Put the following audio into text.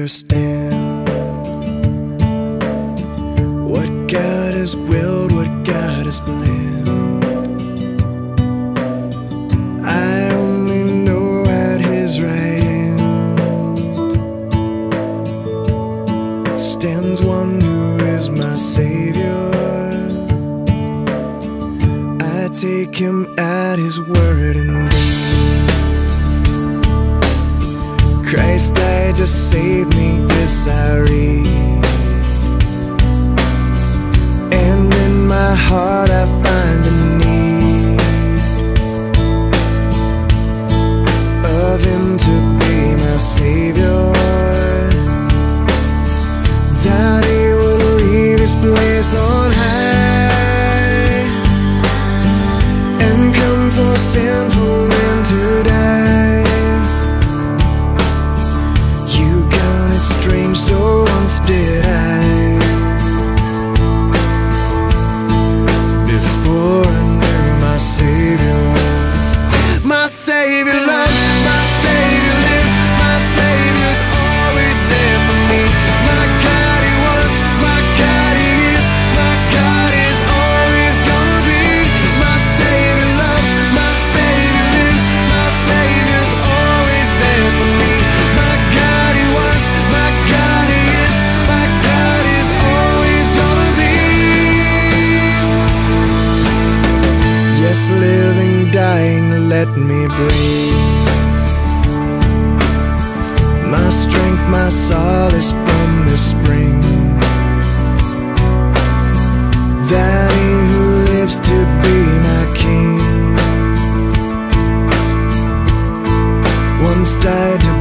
understand what God has willed, what God has planned. I only know at His right hand stands one who is my Savior. I take Him at His word indeed. Christ died to save me, this I read, and in my heart I find a need of Him to be my Savior, that He will leave His place on high and come for sinful men to die. Strange, so once did I, before I knew my Savior. My Savior loves, my Savior lives, my Savior's always there for me. My God He was, my God He is, my God is always gonna be. My Savior loves, my Savior lives, my Savior's always there for me. My God He was, my God He is, my God is always gonna be. Yes, living, dying, let me breathe. My strength, my solace from the spring, that He who lives to be my King once died to